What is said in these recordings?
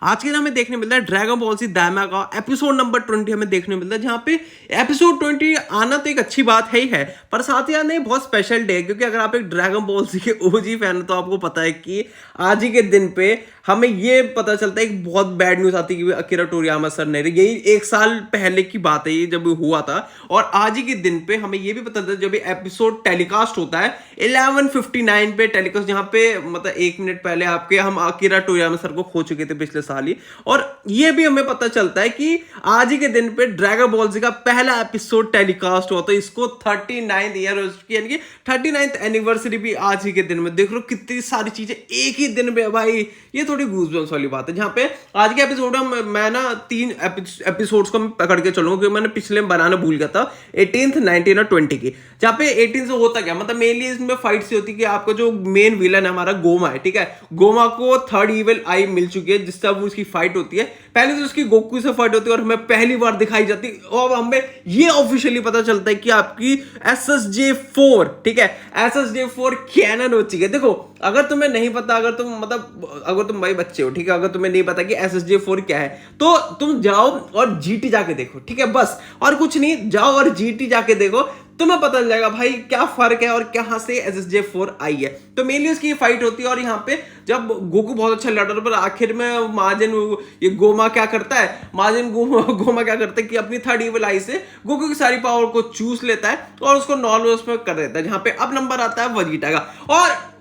आज के दिन हमें देखने मिलता है ड्रैगन बॉल ज़ी दाइमा का एपिसोड नंबर 20 हमें देखने मिलता है, जहाँ पे एपिसोड 20 आना तो एक अच्छी बात है ही है, पर साथ ही आना बहुत स्पेशल डे है, क्योंकि अगर आप एक ड्रैगन बॉल ज़ी के ओजी फैन हो तो आपको पता है कि आज ही के दिन पे हमें ये पता चलता है एक बहुत बैड न्यूज़ आती है कि अकीरा टोरियामा सर ने, यही एक साल पहले की बात है ये जब हुआ था, और आज ही के दिन पे हमें ये भी पता चलता है जब एपिसोड टेलीकास्ट होता है 11:59 पे टेलीकास्ट, जहाँ पे मतलब 1 मिनट पहले आपके हम अकीरा टोरियामा सर को खो चुके थे पिछले साल ही, और ये भी हमें पता चलता है कि आज ही के दिन पे ड्रैगन बॉल जी का पहला एपिसोड टेलीकास्ट हुआ, तो इसको 39th ईयर यानी कि 39th एनिवर्सरी भी आज ही के दिन में। देख लो कितनी सारी चीजें एक ही दिन में भाई, ये थोड़ी गूज़बम्स वाली बात है। जहाँ पे आज के एपिसोड में मैं ना 3 एपिसोड्स को पकड़ के चलूंगा, क्योंकि मैंने पिछले में बनाना भूल गया था 18th 19 और 20 की। जहाँ पे 18 से होता क्या, मतलब मेनली इसमें फाइट सी होती है कि आपका जो मेन विलन है हमारा गोमा है, ठीक है, गोमा को थर्ड इविल आई मिल चुकी है, जिससे अब उसकी फाइट होती है। पहले तो उसकी गोकू से फाइट होती है और हमें पहली बार दिखाई जाती है, और हमें ये ऑफिशियली पता चलता है कि आपकी SSJ4, ठीक है, SSJ4 कैनन हो चुकी है। देखो अगर तुम्हें नहीं पता, अगर तुम भाई बच्चे हो, ठीक है, अगर तुम्हें नहीं पता कि SSJ4 क्या है, तो तुम जाओ और GT जाके देखो, ठीक है, बस, और कुछ नहीं, जाओ और GT जाके देखो, तुम्हें पता चल जाएगा भाई क्या फर्क है और कहां से SSJ4 आई है। तो मेनली उसकी फाइट होती है, और यहाँ पे जब गोकू बहुत अच्छा लड़ रहा है, पर आखिर में माजिन ये गोमा क्या करता है, माजिन गोमा क्या करता है कि अपनी थर्ड इविल आई से गोकू की सारी पावर को चूस लेता है और उसको नॉर्मल उसमें कर देता है। जहाँ पे अब नंबर आता है वजीटा का, और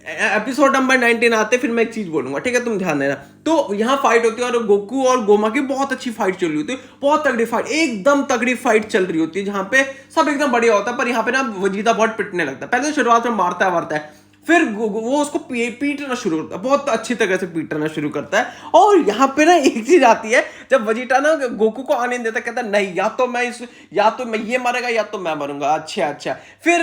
एपिसोड नंबर 19 आते फिर मैं एक चीज बोलूंगा, ठीक है, तुम ध्यान देना। तो यहाँ फाइट होती है और गोकू और गोमा की बहुत अच्छी फाइट चल रही होती है, बहुत तगड़ी फाइट, एकदम तगड़ी फाइट चल रही होती है, जहाँ पे सब एकदम बढ़िया होता है। पर यहाँ पे ना वजीटा बहुत पिटने लगता है, पहले तो शुरुआत में मारता है, फिर वो उसको पीटना शुरू करता है, बहुत अच्छी तरह से पीटना शुरू करता है। और यहाँ पे ना एक चीज आती है, जब वजीटा ना गोकू को आने नहीं देता, कहता नहीं, या तो मैं ये मरेगा या तो मैं मरूंगा। अच्छा फिर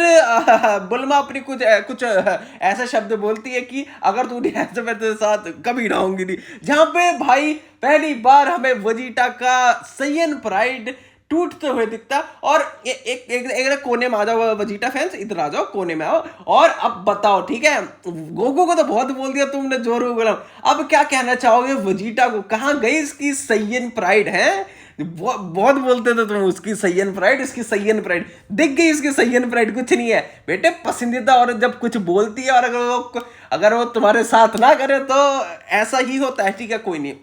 बुल्मा अपनी कुछ ऐसा शब्द बोलती है कि अगर तू ऐसे मेरे साथ कभी ना होंगी नहीं, जहाँ पे भाई पहली बार हमें वजीटा का सैयन प्राइड टूटते हुए दिखता। और एक कोने में आ जाओ वजीटा फैंस, इधर आ जाओ, कोने में आओ, और अब बताओ, ठीक है, गोकू को तो बहुत बोल दिया तुमने, जोर बोला, अब क्या कहना चाहोगे वजीटा को, कहाँ गई इसकी सैयन प्राइड है? बहुत बोलते थे तुम उसकी सैयन प्राइड, इसकी सैयन प्राइड, दिख गई इसकी सैयन प्राइड, कुछ नहीं है बेटे, पसंदीदा और जब कुछ बोलती है और अगर वो तुम्हारे साथ ना करे तो ऐसा ही होता है, ठीक है, कोई नहीं,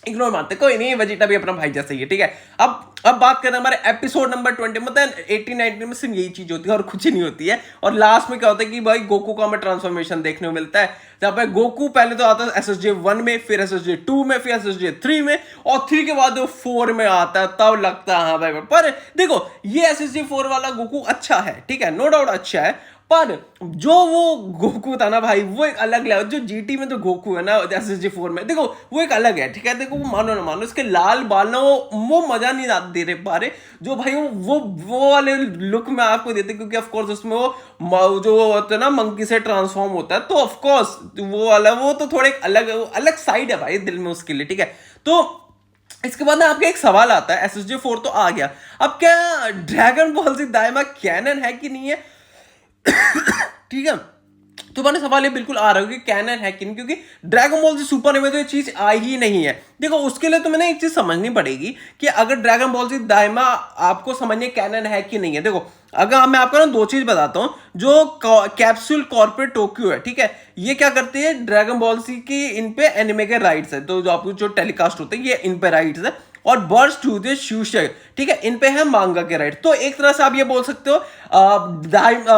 इग्नोर मारते, कोई नहीं, वजीटा भी अपना भाई जैसा ही है, ठीक है। अब बात करें हमारे एपिसोड नंबर 20, मतलब 18-19 में सिर्फ यही चीज होती है और कुछ नहीं होती है। और लास्ट में क्या होता है कि भाई गोकू का हमें ट्रांसफॉर्मेशन देखने को मिलता है, जहां पे गोकू पहले तो आता है SSJ1 में, फिर SSJ2 में, फिर SSJ3 में, और 3 के बाद वो 4 में आता है, तब लगता है हाँ भाई। पर देखो ये SSJ4 वाला गोकू अच्छा है, ठीक है, नो डाउट अच्छा है, पर जो वो गोकू था ना भाई, वो एक अलग लेवल, जो GT में जो गोकू है ना SSJ4 में, देखो वो एक अलग है, ठीक है, देखो वो मानो ना मानो, इसके लाल बाल ना वो मजा नहीं दे रहे बारे, जो भाई वो वाले लुक में आपको देते, क्योंकि ऑफ कोर्स उसमें वो जो होता है ना मंकी से ट्रांसफॉर्म होता है, तो ऑफ कोर्स वो वाला वो तो थोड़े अलग साइड है भाई दिल में उसके लिए, ठीक है। तो इसके बाद ना आपका एक सवाल आता है, SSJ4 तो आ गया, अब क्या ड्रैगन बॉल ज़ी दाइमा कैनन है कि नहीं है? ठीक है, तुम्हारे सवाल ये बिल्कुल आ रहा है कि कैनन है कि नहीं, क्योंकि ड्रैगन बॉल ज़ी सुपर में तो ये चीज आई ही नहीं है। देखो उसके लिए तुम्हें ना एक चीज समझनी पड़ेगी कि अगर ड्रैगन बॉल ज़ी दाइमा आपको समझने कैनन है कि नहीं है। देखो अगर मैं आपको ना 2 चीज बताता हूं, जो कैप्सूल कॉर्पोरेट टोक्यो है, ठीक है, ये क्या करती है, ड्रैगन बॉल ज़ी की इन पे एनिमे के राइट्स है, तो जो आपको जो टेलीकास्ट होते हैं ये इन पे राइट्स है, और बर्ड्स टू द शूशर, ठीक है, इन पे है मांगा के राइट। तो एक तरह से आप ये बोल सकते हो,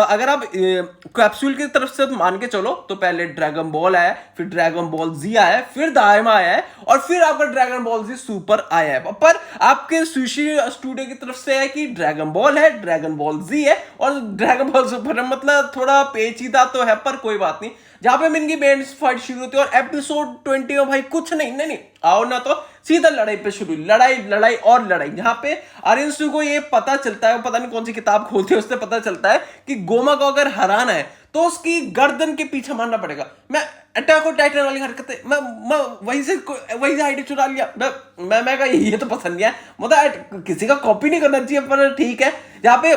अगर आप कैप्सूल की तरफ से मान के चलो, तो पहले ड्रैगन बॉल आया, फिर ड्रैगन बॉल ज़ी आया, फिर दाइमा आया है, और फिर आपका ड्रैगन बॉल ज़ी सुपर आया है। पर आपके सुशी स्टूडियो की तरफ से है कि ड्रैगन बॉल है, ड्रैगन बॉल ज़ी है, और ड्रैगन बॉल सुपर है, मतलब थोड़ा पेचीदा तो है, पर कोई बात नहीं। जहां पे इनकी बैंड फाइट शुरू होती है, और एपिसोड 20 में भाई कुछ नहीं आओ ना, तो सीधा लड़ाई पे शुरू, लड़ाई और लड़ाई, जहां पे अरिंसु को ये पता चलता है, पता नहीं कौन सी किताब खोलते हैं, उससे पता चलता है कि गोमा को अगर हराना है तो उसकी गर्दन के पीछे मारना पड़ेगा। मैं अटैक ऑन टाइटन वाली हरकतें मैं वहीं से आईडी चुरा लिया, मैं ये तो पसंद नहीं है, मतलब किसी का कॉपी नहीं करना चाहिए, पर ठीक है। जहां पे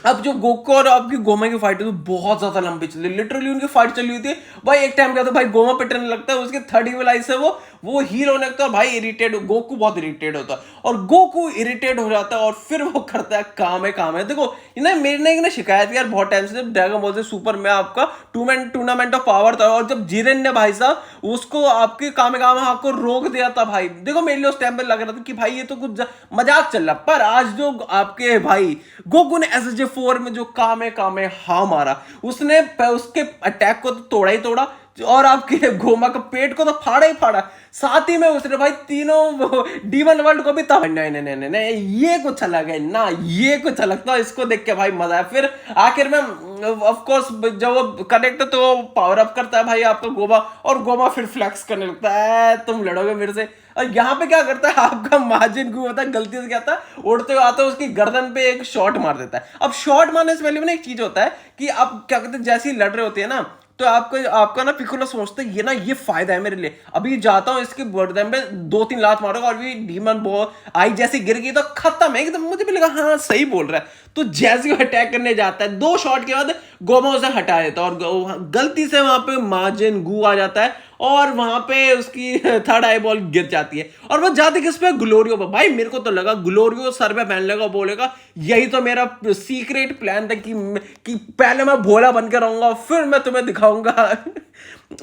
अब जो गोकू और आपकी गोमा की फाइट है तो बहुत ज्यादा लंबी चली, लिटरली उनकी फाइट चली हुई थी भाई। एक टाइम क्या था भाई, गोमा पिटने लगता है, उसके थर्ड इविल आई से वो हील होने लगता है, भाई इरिटेट, गोकू बहुत इरिटेट होता है, और गोकू इरिटेट हो जाता है और फिर वो करता है काम है। देखो ना, मेरे ने एक ना शिकायत यार बहुत टाइम से, जब ड्रैगन बॉल से सुपर में आपका टूर्नामेंट ऑफ पावर था, और जब जीरेन ने भाई साहब उसको आपके काम आपको रोक दिया था भाई, देखो मेरे लिए उस टाइम पे लग रहा था कि भाई ये तो कुछ मजाक चल रहा। पर आज जो आपके भाई गोकू ने SSJ4 में जो काम है हाँ मारा, उसने उसके अटैक को तो तोड़ा ही तोड़ा, और आपके गोमा का पेट को तो फाड़ा ही फाड़ा, साथ ही में उसने भाई तीनों डीमन वर्ल्ड को भी तब नहीं, ये कुछ अलग है ना, ये कुछ अलग था। इसको देख के भाई मजा है। फिर आखिर में ऑफ कोर्स जब वो कनेक्ट तो वो पावर अप करता है भाई आपका गोमा, और गोमा फिर फ्लेक्स करने लगता है तुम लड़ोगे मेरे से। और यहाँ पे क्या करता है आपका माजिन गू, होता है गलती से क्या था, उड़ते हुए आता है उसकी गर्दन पे एक शॉट मार देता है। अब शॉट मारने से पहले में ना एक चीज होता है कि आप क्या कहते हैं, जैसे ही लड़ रहे होते हैं ना, तो आपका ना पिकोलो सोचते ये ना ये फायदा है मेरे लिए, अभी जाता हूँ इसके गर्दन पे 2-3 लात मारूंगा, और भी डीमन बॉल आई जैसी गिर गई तो खत्म है एकदम। मुझे भी लगा हाँ सही बोल रहा है। तो जैसे वो अटैक करने जाता है, 2 शॉट के बाद गोमा उसे हटा देता है, और गलती से वहां पे माजिन गू आ जाता है, और वहां पे उसकी थर्ड आई बॉल गिर जाती है, और वो जाती किस पे, ग्लोरियो पे। भाई मेरे को तो लगा ग्लोरियो सर पे पहन लेगा, बोलेगा यही तो मेरा सीक्रेट प्लान था कि पहले मैं भोला बन के रहूंगा फिर मैं तुम्हें दिखाऊंगा।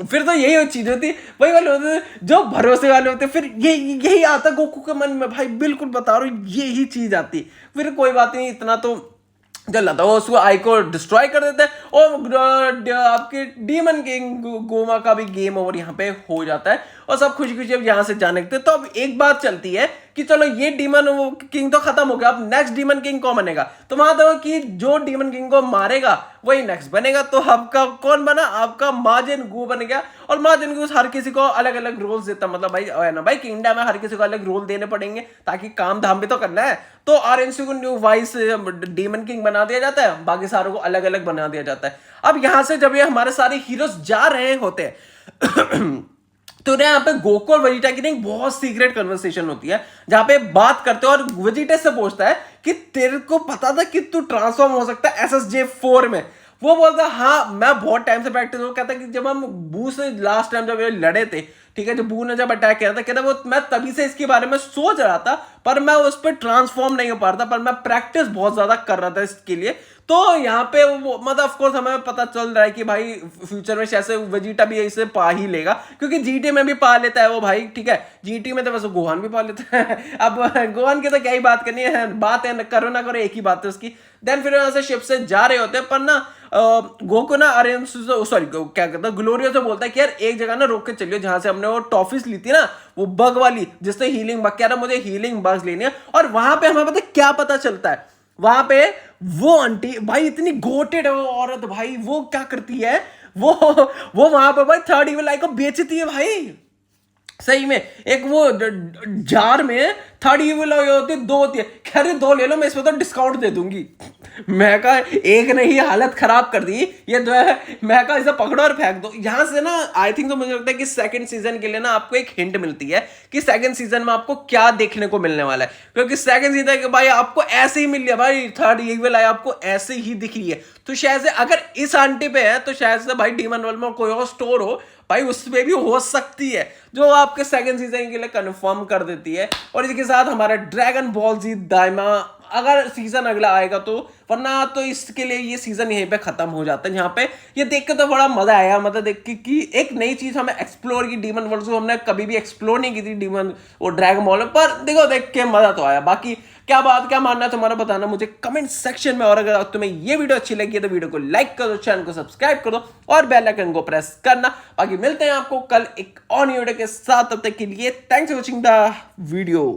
फिर तो यही चीज होती, वही वाले होते जो भरोसे वाले होते, फिर यही आता गोकू के मन में भाई, बिल्कुल बता रहा हूं यही चीज आती। फिर कोई बात नहीं, इतना तो चल रहा था, वो उसको आई को डिस्ट्रॉय कर देते हैं, और आपके डीमन किंग गोमा का भी गेम ओवर यहाँ पे हो जाता है, और सब खुशी खुशी अब यहाँ से जाने लगते। तो अब एक बात चलती है कि चलो ये डीमन किंग तो खत्म हो गया, अब नेक्स्ट डीमन किंग कौन बनेगा। तो वहां देखो कि जो डीमन किंग को मारेगा वही नेक्स्ट बनेगा। तो आपका कौन बना, आपका माजिन गू बन गया। और माजिन गू हर किसी को अलग अलग रोल्स देता, मतलब भाई है ना भाई, किंगडम में हर किसी को अलग रोल देने पड़ेंगे, ताकि काम धाम भी तो करना है। तो RNC को न्यू वाइस डीमन किंग बना दिया जाता है, बाकी सारों को अलग अलग बना दिया जाता है। अब यहां से जब ये हमारे सारे हीरोज जा रहे होते हैं तो यहाँ पे गोकू और वेजिटा की एक बहुत सीक्रेट कन्वर्सेशन होती है, जहां पे बात करते हैं, और वेजिटा से पूछता है कि तेरे को पता था कि तू ट्रांसफॉर्म हो सकता है SSJ4 में। वो बोलता है हाँ मैं बहुत टाइम से प्रैक्टिस। वो कहता है कि जब हम बू से लास्ट टाइम जब ये लड़े थे, ठीक है, जब बू ने जब अटैक किया था, कहता वो मैं तभी से इसके बारे में सोच रहा था, पर मैं उस पर ट्रांसफॉर्म नहीं हो पा रहा था, पर मैं प्रैक्टिस बहुत ज्यादा कर रहा था इसके लिए। तो यहाँ पे वो मतलब ऑफ कोर्स हमें पता चल रहा है कि भाई फ्यूचर में शायद से वेजिटा भी इसे पा ही लेगा, क्योंकि जीटी में भी पा लेता है वो भाई, ठीक है। जीटी में तो वैसे गोहान भी पा लेता है। अब गोहान की तो क्या ही बात करनी है, बात है करो ना करो एक ही बात है उसकी। देन फिर यहाँ से शिप से जा रहे होते हैं, पर ना गोकू ना सॉरी क्या कहता है, ग्लोरियो से बोलता है कि यार एक जगह ना रोक के चलियो जहां से हमने वो टॉफीज ली थी ना, वो बग वाली जिससे हीलिंग बग, कह रहा मुझे हीलिंग बग्स लेनी है। और वहां पे हमें पता क्या पता चलता है, वहां पे वो आंटी भाई इतनी गोटेड है वो औरत भाई, वो क्या करती है, वो वहां पे भाई थर्ड इविल आई को बेचती है भाई, सही में। एक वो जार में थर्ड इविल होती है, 2 होती है, कह रही 2 ले लो मैं इसमें तो डिस्काउंट दे दूंगी। मैं कहा एक ने ही हालत खराब कर दी, ये जो है मैं कहा इसे पकड़ो और फेंक दो यहां से ना। आई थिंक तो मुझे लगता है कि सेकंड सीजन के लिए ना आपको एक हिंट मिलती है कि सेकंड सीजन में आपको क्या देखने को मिलने वाला है, क्योंकि सेकंड सीजन के भाई आपको ऐसे ही मिल लिया भाई, थर्ड इविल आई आपको ऐसे ही दिख रही है। तो शायद से अगर इस आंटी पे है तो शायद से भाई डीमन वर्ल्ड में कोई और स्टोर हो भाई, उसमें भी हो सकती है, जो आपके सेकंड सीजन के लिए कंफर्म कर देती है। और इसके साथ हमारा ड्रैगन बॉल जी दाइमा अगर सीजन अगला आएगा तो, वरना तो इसके लिए ये सीजन यहीं पे खत्म हो जाता है। यहाँ पे ये देख के तो बड़ा मजा आया, मतलब देख के कि एक नई चीज हमें एक्सप्लोर की, डीमन वर्ल्ड को हमने कभी भी एक्सप्लोर नहीं की थी डीमन और ड्रैगन बॉल, पर देखो देख के मजा तो आया। बाकी क्या मानना है तुम्हारा बताना मुझे कमेंट सेक्शन में, और अगर तुम्हें ये वीडियो अच्छी लगी है तो वीडियो को लाइक करो, चैनल को सब्सक्राइब करो और बेल आइकन को प्रेस करना। बाकी मिलते हैं आपको कल एक और वीडियो के साथ, तब तक के लिए thanks for watching the video.